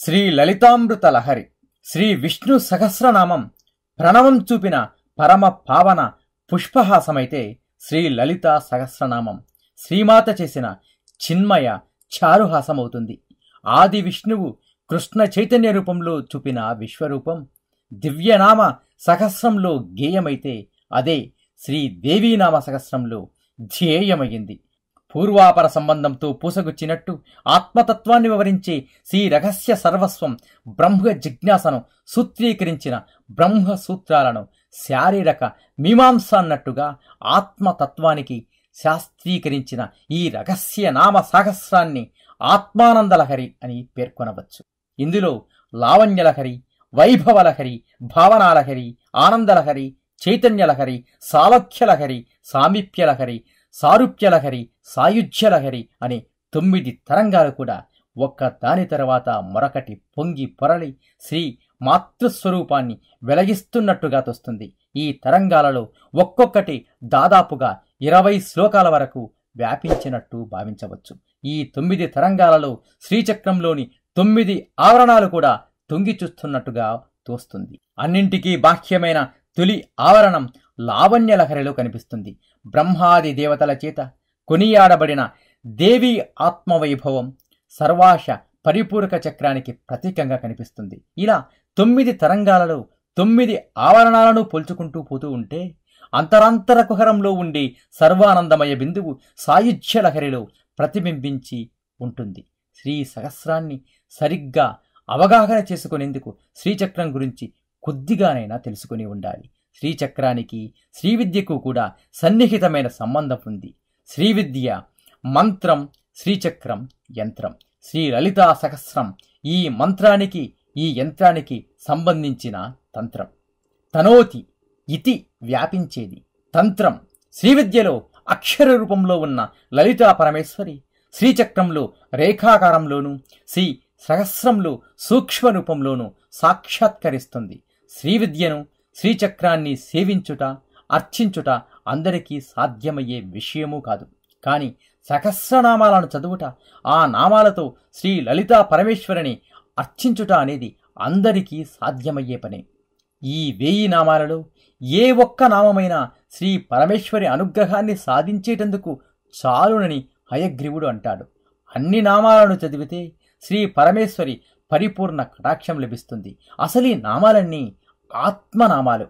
శ్రీ లలితామృత లహరి శ్రీ విష్ణు సహస్రనామం ప్రణవం చూపిన పరమ పావన పుష్పహాసమైతే శ్రీ లలిత సహస్రనామం శ్రీమాత చేసిన చిన్మయ చారుహాసమవుతుంది. ఆది విష్ణువు కృష్ణ చైతన్య రూపంలో చూపిన విశ్వరూపం దివ్యనామ సహస్రంలో గేయమైతే అదే శ్రీ దేవీనామ సహస్రంలో ధ్యేయమయ్యింది. పూర్వాపర సంబంధంతో పూసగుచ్చినట్టు ఆత్మతత్వాన్ని వివరించే శ్రీ రహస్య సర్వస్వం బ్రహ్మ జిజ్ఞాసను సూత్రీకరించిన బ్రహ్మసూత్రాలను శారీరక మీమాంస అన్నట్టుగా ఆత్మతత్వానికి శాస్త్రీకరించిన ఈ రహస్య నామ సహస్రాన్ని ఆత్మానందలహరి అని పేర్కొనవచ్చు. ఇందులో లావణ్యలహరి, వైభవలహరి, భావనాలహరి, ఆనందలహరి, చైతన్యలహరి, సాలఖ్యలహరి, సామీప్యలహరి, సారూప్యలహరి, సాయుధ్యలహరి అనే 9 తరంగాలు కూడా ఒక్క దాని తర్వాత మరొకటి పొంగి పొరలి శ్రీ మాతృస్వరూపాన్ని వెలగిస్తున్నట్టుగా తోస్తుంది. ఈ తరంగాలలో ఒక్కొక్కటి దాదాపుగా 20 శ్లోకాల వరకు వ్యాపించినట్టు భావించవచ్చు. ఈ 9 తరంగాలలో శ్రీచక్రంలోని 9 ఆవరణాలు కూడా తొంగి చూస్తున్నట్టుగా తోస్తుంది. అన్నింటికీ బాహ్యమైన తొలి ఆవరణం లావణ్యలహరిలో కనిపిస్తుంది. బ్రహ్మాది దేవతల చేత కొనియాడబడిన దేవి ఆత్మవైభవం సర్వాశ పరిపూరక చక్రానికి ప్రతీకంగా కనిపిస్తుంది. ఇలా 9 తరంగాలలో 9 ఆవరణాలను పోల్చుకుంటూ పోతూ ఉంటే అంతరాంతర కుహరంలో ఉండే సర్వానందమయ బిందువు సాయుధ్యలహరిలో ప్రతిబింబించి ఉంటుంది. శ్రీ సహస్రాన్ని సరిగ్గా అవగాహన చేసుకునేందుకు శ్రీచక్రం గురించి కొద్దిగానైనా తెలుసుకుని ఉండాలి. శ్రీచక్రానికి శ్రీవిద్యకు కూడా సన్నిహితమైన సంబంధం ఉంది. శ్రీవిద్య మంత్రం, శ్రీచక్రం యంత్రం. శ్రీ లలితా సహస్రం ఈ మంత్రానికి ఈ యంత్రానికి సంబంధించిన తంత్రం. తనోతి ఇతి వ్యాపించేది తంత్రం. శ్రీవిద్యలో అక్షర రూపంలో ఉన్న లలితా పరమేశ్వరి శ్రీచక్రంలో రేఖాకారంలోనూ శ్రీ సహస్రంలో సూక్ష్మ రూపంలోనూ సాక్షాత్కరిస్తుంది. శ్రీవిద్యను శ్రీచక్రాన్ని సేవించుట, అర్చించుట అందరికీ సాధ్యమయ్యే విషయమూ కాదు. కానీ సహస్రనామాలను చదువుట, ఆ నామాలతో శ్రీ లలితా పరమేశ్వరిని అర్చించుట అనేది అందరికీ సాధ్యమయ్యే పనే. ఈ 1000 నామాలలో ఏ ఒక్క నామమైనా శ్రీ పరమేశ్వరి అనుగ్రహాన్ని సాధించేటందుకు చాలునని హయగ్రీవుడు అంటాడు. అన్ని నామాలను చదివితే శ్రీ పరమేశ్వరి పరిపూర్ణ కటాక్షం లభిస్తుంది. అసలు ఈ నామాలన్నీ ఆత్మనామాలు.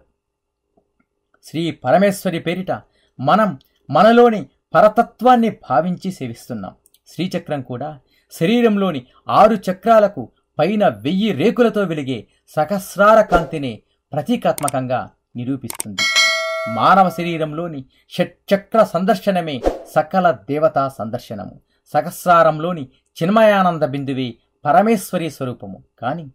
శ్రీ పరమేశ్వరి పేరిట మనం మనలోని పరతత్వాన్ని భావించి సేవిస్తున్నాం. శ్రీచక్రం కూడా శరీరంలోని 6 చక్రాలకు పైన 1000 రేకులతో వెలిగే సహస్రార కాంతిని ప్రతీకాత్మకంగా నిరూపిస్తుంది. మానవ శరీరంలోని షట్చక్ర సందర్శనమే సకల దేవతా సందర్శనము. సహస్రారంలోని చిన్మయానంద బిందువే పరమేశ్వరి స్వరూపము. కానీ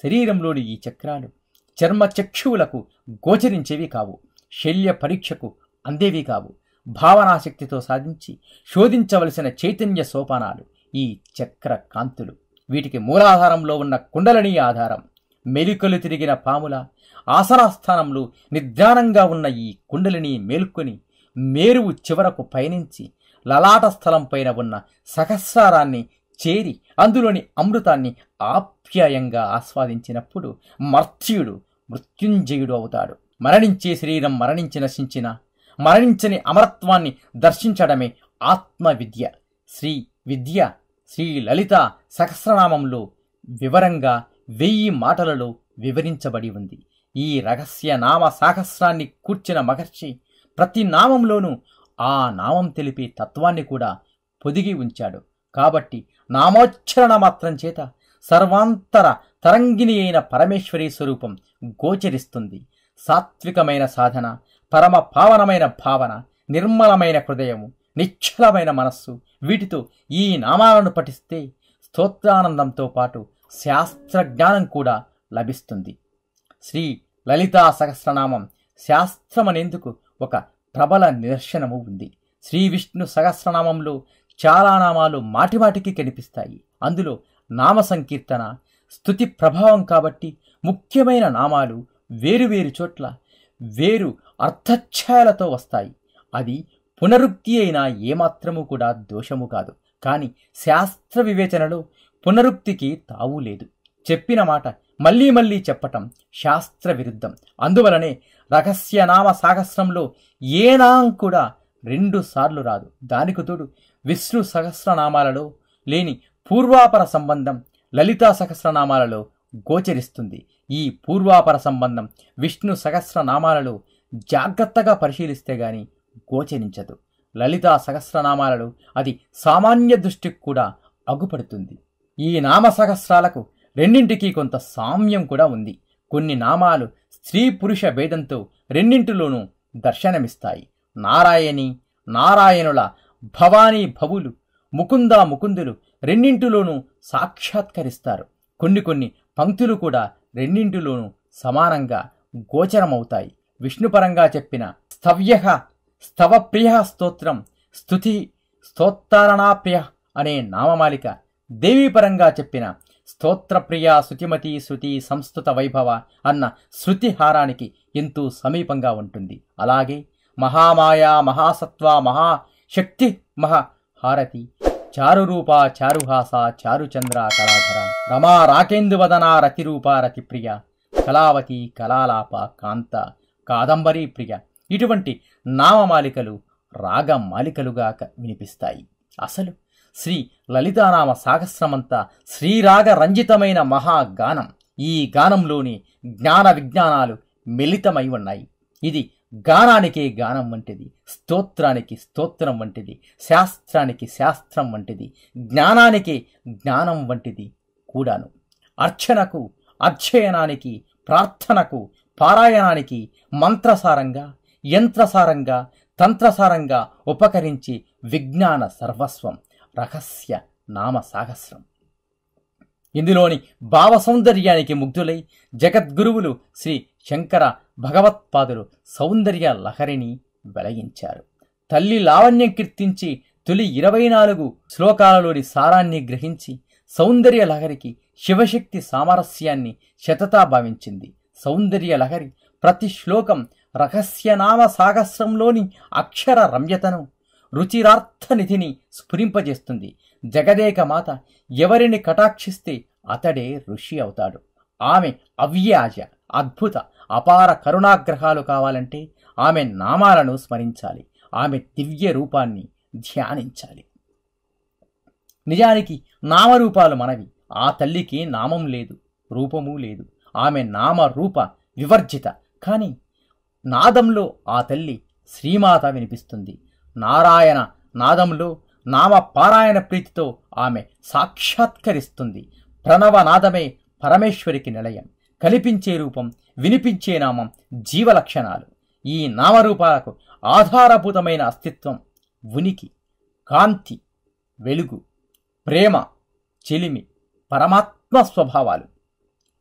శరీరంలోని ఈ చక్రాలు చర్మచక్షువులకు గోచరించేవి కావు, శల్య పరీక్షకు అందేవి కావు. భావనాశక్తితో సాధించి శోధించవలసిన చైతన్య సోపానాలు ఈ చక్ర కాంతులు. వీటికి మూలాధారంలో ఉన్న కుండలిని ఆధారం. మెలికలు తిరిగిన పాముల ఆసనాస్థానంలో నిద్రానంగా ఉన్న ఈ కుండలిని మేల్కొని మేరువు చివరకు పయనించి లలాట స్థలం పైన ఉన్న సహస్రారాన్ని చేరి అందులోని అమృతాన్ని ఆప్యాయంగా ఆస్వాదించినప్పుడు మర్త్యుడు మృత్యుంజయుడు అవుతాడు. మరణించే శరీరం మరణించి నశించిన మరణించని అమరత్వాన్ని దర్శించడమే ఆత్మవిద్య. శ్రీ విద్య శ్రీ లలిత సహస్రనామంలో వివరంగా 1000 మాటలలో వివరించబడి ఉంది. ఈ రహస్య నామ సహస్రాన్ని కూర్చిన మహర్షి ప్రతి నామంలోనూ ఆ నామం తెలిపే తత్వాన్ని కూడా పొదిగి ఉంచాడు. కాబట్టి నామోచ్చరణ మాత్రం చేత సర్వాంతర తరంగిణి అయిన పరమేశ్వరి స్వరూపం గోచరిస్తుంది. సాత్వికమైన సాధన, పరమ పావనమైన భావన, నిర్మలమైన హృదయము, నిశ్చలమైన మనస్సు, వీటితో ఈ నామాలను పఠిస్తే స్తోత్రానందంతో పాటు శాస్త్రజ్ఞానం కూడా లభిస్తుంది. శ్రీ లలితా సహస్రనామం శాస్త్రమనేందుకు ఒక ప్రబల నిదర్శనము ఉంది. శ్రీ విష్ణు సహస్రనామంలో చాలా నామాలు మాటిమాటికి కనిపిస్తాయి. అందులో నామ సంకీర్తన, స్తుతి ప్రభావం కాబట్టి ముఖ్యమైన నామాలు వేరువేరు చోట్ల వేరు అర్థఛాయలతో వస్తాయి. అది పునరుక్తి అయినా ఏమాత్రము కూడా దోషము కాదు. కానీ శాస్త్ర వివేచనలో పునరుక్తికి తావు లేదు. చెప్పిన మాట మళ్ళీ మళ్ళీ చెప్పటం శాస్త్ర విరుద్ధం. అందువలనే రహస్యనామ సాహస్రంలో ఏ నామం కూడా 2 సార్లు రాదు. దానికి తోడు విష్ణు సహస్రనామాలలో లేని పూర్వాపర సంబంధం లలితా సహస్రనామాలలో గోచరిస్తుంది. ఈ పూర్వాపర సంబంధం విష్ణు సహస్రనామాలలో జాగ్రత్తగా పరిశీలిస్తే గాని గోచరించదు. లలితా సహస్రనామాలలో అది సామాన్య దృష్టికి కూడా అగుపడుతుంది. ఈ నామ సహస్రాలకు రెండింటికి కొంత సామ్యం కూడా ఉంది. కొన్ని నామాలు స్త్రీ పురుష భేదంతో రెండింటిలోనూ దర్శనమిస్తాయి. నారాయణి, నారాయణుల, భవానీ భవులు, ముకుంద ముకుందులు రెండింటిలోనూ సాక్షాత్కరిస్తారు. కొన్ని పంక్తులు కూడా రెండింటిలోనూ సమానంగా గోచరమవుతాయి. విష్ణుపరంగా చెప్పిన స్తవ్య స్తవప్రియ స్తోత్రం, స్తుతి స్తోత్తరణాప్రియ అనే నామమాలిక, దేవీపరంగా చెప్పిన స్తోత్రప్రియ శృతిమతి శృతి సంస్కృత వైభవ అన్న శృతిహారానికి ఎంతో సమీపంగా ఉంటుంది. అలాగే మహామాయ, మహాసత్వ, మహాశక్తి, మహాహారతి, చారురూప, చారుహాస, చారుచంద్ర, కళాధర, రమా, రాకేందువదన, రతిరూప, రతిప్రియ, కళావతి, కళాలాప, కాంత, కాదంబరీ ప్రియ ఇటువంటి నామమాలికలు రాగమాలికలుగా వినిపిస్తాయి. అసలు శ్రీ లలితానామ సాహస్రమంతా శ్రీరాగ రంజితమైన మహాగానం. ఈ గానంలోని జ్ఞాన విజ్ఞానాలు మిళితమై ఉన్నాయి. ఇది గానానికే గానం వంటిది, స్తోత్రానికి స్తోత్రం వంటిది, శాస్త్రానికి శాస్త్రం వంటిది, జ్ఞానానికి జ్ఞానం వంటిది కూడాను. అర్చనకు, అధ్యయనానికి, ప్రార్థనకు, పారాయణానికి మంత్రసారంగా, యంత్రసారంగా, తంత్రసారంగా ఉపకరించి విజ్ఞాన సర్వస్వం రహస్య నామ సాహస్రం. ఇందులోని భావ సౌందర్యానికి ముగ్ధులై జగద్గురువులు శ్రీ శంకర భగవత్పాదులు సౌందర్య లహరిని వెలయించారు. తల్లి లావణ్యం కీర్తించి తొలి 24 శ్లోకాలలోని సారాన్ని గ్రహించి సౌందర్య లహరికి శివశక్తి సామరస్యాన్ని శతతా భావించింది. సౌందర్య లహరి ప్రతి శ్లోకం రహస్యనామ సాహస్రంలోని అక్షర రమ్యతను, రుచిరార్థనిధిని స్ఫురింపజేస్తుంది. జగదేక మాత ఎవరిని కటాక్షిస్తే అతడే ఋషి అవుతాడు. ఆమె అవ్యాజ, అద్భుత, అపార కరుణాగ్రహాలు కావాలంటే ఆమె నామాలను స్మరించాలి, ఆమె దివ్య రూపాన్ని ధ్యానించాలి. నిజానికి నామరూపాలు మనవి. ఆ తల్లికి నామం లేదు, రూపము లేదు. ఆమె నామరూప వివర్జిత. కానీ నాదంలో ఆ తల్లి శ్రీమాత వినిపిస్తుంది. నారాయణ నాదంలో నామ పారాయణ ప్రీతితో ఆమె సాక్షాత్కరిస్తుంది. ప్రణవనాదమే పరమేశ్వరికి నిలయం. కనిపించే రూపం, వినిపించే నామం జీవలక్షణాలు. ఈ నామరూపాలకు ఆధారభూతమైన అస్తిత్వం, ఉనికి, కాంతి, వెలుగు, ప్రేమ, చెలిమి, పరమాత్మ స్వభావాలు.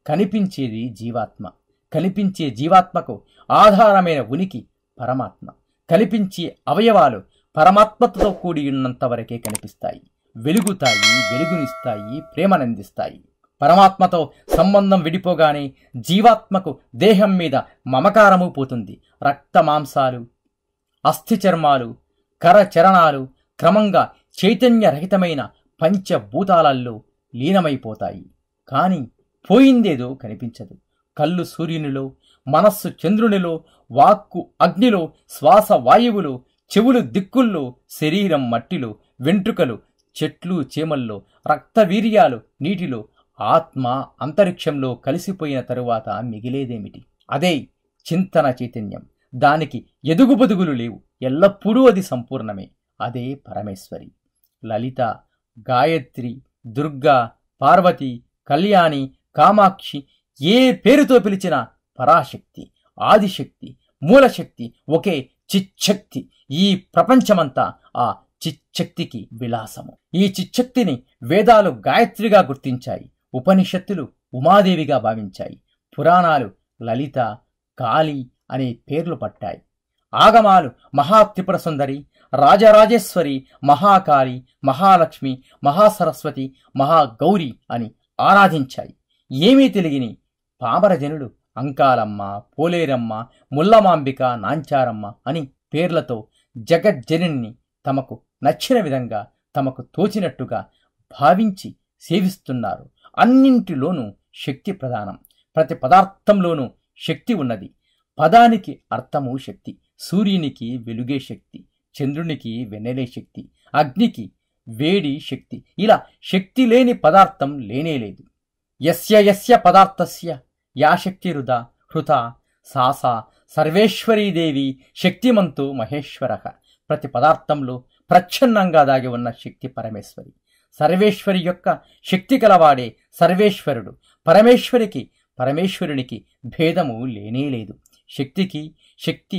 కనిపించేది జీవాత్మ. కనిపించే జీవాత్మకు ఆధారమైన ఉనికి పరమాత్మ. కనిపించే అవయవాలు పరమాత్మతో కూడి ఉన్నంత వరకే కనిపిస్తాయి, వెలుగుతాయి, వెలుగునిస్తాయి, ప్రేమనందిస్తాయి. పరమాత్మతో సంబంధం విడిపోగానే జీవాత్మకు దేహం మీద మమకారము పోతుంది. రక్త మాంసాలు, అస్థిచర్మాలు, కరచరణాలు క్రమంగా చైతన్యరహితమైన పంచభూతాలలో లీనమైపోతాయి. కానీ పోయిందేదో కనిపించదు. కళ్ళు సూర్యునిలో, మనస్సు చంద్రునిలో, వాక్కు అగ్నిలో, శ్వాస వాయువులో, చెవులు దిక్కుల్లో, శరీరం మట్టిలో, వెంట్రుకలు చెట్లు చేమల్లో, రక్తవీర్యాలు నీటిలో, ఆత్మ అంతరిక్షంలో కలిసిపోయిన తరువాత మిగిలేదేమిటి? అదే చింతన చైతన్యం. దానికి ఎదుగుబొదుగులు లేవు. ఎల్లప్పుడూ అది సంపూర్ణమే. అదే పరమేశ్వరి. లలిత, గాయత్రి, దుర్గా, పార్వతి, కళ్యాణి, కామాక్షి, ఏ పేరుతో పిలిచినా పరాశక్తి, ఆదిశక్తి, మూలశక్తి ఒకే చిచ్చక్తి. ఈ ప్రపంచమంతా ఆ చిచ్చక్తికి విలాసము. ఈ చిచ్చక్తిని వేదాలు గాయత్రిగా గుర్తించాయి. ఉపనిషత్తులు ఉమాదేవిగా భావించాయి. పురాణాలు లలిత, కాళి అనే పేర్లు పట్టాయి. ఆగమాలు మహాత్రిపుర సుందరి, రాజరాజేశ్వరి, మహాకాళి, మహాలక్ష్మి, మహాసరస్వతి, మహాగౌరి అని ఆరాధించాయి. ఏమీ తెలియని పామరజనులు అంకాలమ్మ, పోలేరమ్మ, ముల్లమాంబిక, నాంచారమ్మ అని పేర్లతో జగజ్జనని తమకు నచ్చిన విధంగా, తమకు తోచినట్టుగా భావించి సేవిస్తున్నారు. అన్నింటిలోనూ శక్తి ప్రధానం. ప్రతి పదార్థంలోనూ శక్తి ఉన్నది. పదానికి అర్థము శక్తి. సూర్యునికి వెలుగే శక్తి, చంద్రునికి వెన్నెలే శక్తి, అగ్నికి వేడి శక్తి. ఇలా శక్తి లేని పదార్థం లేనేలేదు. యస్య యస్య పదార్థస్య యా శక్తిరుదా హృత సాసా సర్వేశ్వరీదేవి శక్తిమంతో మహేశ్వరః. ప్రతి పదార్థంలో ప్రచ్ఛన్నంగా దాగి ఉన్న శక్తి పరమేశ్వరి. సర్వేశ్వరి యొక్క శక్తి కలవాడే సర్వేశ్వరుడు. పరమేశ్వరునికి భేదము లేనేలేదు. శక్తికి శక్తి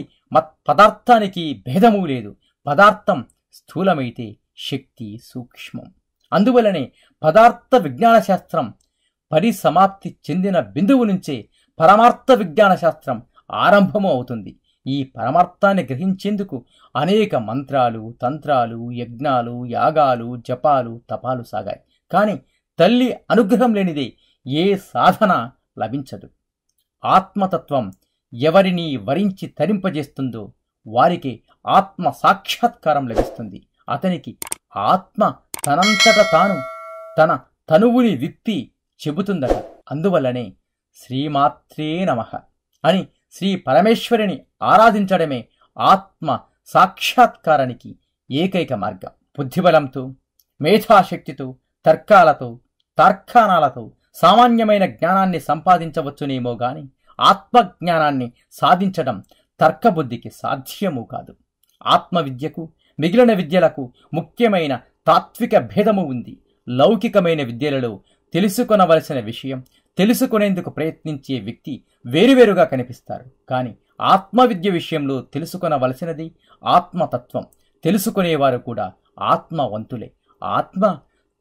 పదార్థానికి భేదము లేదు. పదార్థం స్థూలమైతే శక్తి సూక్ష్మం. అందువలనే పదార్థ విజ్ఞాన శాస్త్రం పరిసమాప్తి చెందిన బిందువు నుంచే పరమార్థ విజ్ఞాన శాస్త్రం ఆరంభము అవుతుంది. ఈ పరమార్థాన్ని గ్రహించేందుకు అనేక మంత్రాలు, తంత్రాలు, యజ్ఞాలు, యాగాలు, జపాలు, తపాలు సాగాయి. కానీ తల్లి అనుగ్రహం లేనిదే ఏ సాధన లభించదు. ఆత్మతత్వం ఎవరిని వరించి తరింపజేస్తుందో వారికి ఆత్మ సాక్షాత్కారం లభిస్తుంది. అతనికి ఆత్మ తనంతట తాను తన తనువుని విప్పి చెబుతుందట. అందువల్లనే శ్రీమాత్రే నమః అని శ్రీ పరమేశ్వరిని ఆరాధించడమే ఆత్మ సాక్షాత్కారానికి ఏకైక మార్గం. బుద్ధిబలంతో, మేధాశక్తితో, తర్కాలతో, తార్కాణాలతో సామాన్యమైన జ్ఞానాన్ని సంపాదించవచ్చునేమో గాని ఆత్మజ్ఞానాన్ని సాధించడం తర్కబుద్ధికి సాధ్యము కాదు. ఆత్మవిద్యకు మిగిలిన విద్యలకు ముఖ్యమైన తాత్విక భేదము ఉంది. లౌకికమైన విద్యలలో తెలుసుకొనవలసిన విషయం తెలుసుకునేందుకు ప్రయత్నించే వ్యక్తి వేరువేరుగా కనిపిస్తారు. కానీ ఆత్మవిద్య విషయంలో తెలుసుకొనవలసినది ఆత్మతత్వం. తెలుసుకునేవారు కూడా ఆత్మవంతులే. ఆత్మ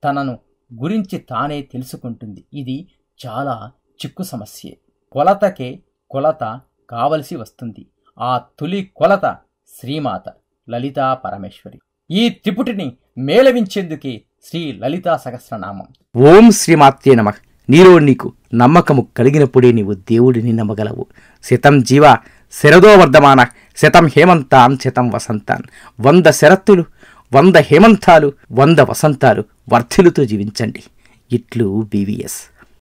తనను గురించి తానే తెలుసుకుంటుంది. ఇది చాలా చిక్కు సమస్యే. కొలతకే కొలత కావలసి వస్తుంది. ఆ తొలి కొలత శ్రీమాత లలితా పరమేశ్వరి. ఈ త్రిపుటిని మేళవించేందుకే శ్రీ లలితా సహస్రనామం. ఓం శ్రీమాత్రే నమః. నీలో నీకు నమ్మకము కలిగినప్పుడే నీవు దేవుడిని నమ్మగలవు. శతం జీవ శరదో వర్ధమాన శతం హేమంతాన్ శతం వసంతాన్. 100 శరత్తులు, 100 హేమంతాలు, 100 వసంతాలు వర్ధిల్లుతూ జీవించండి. ఇట్లు BVS.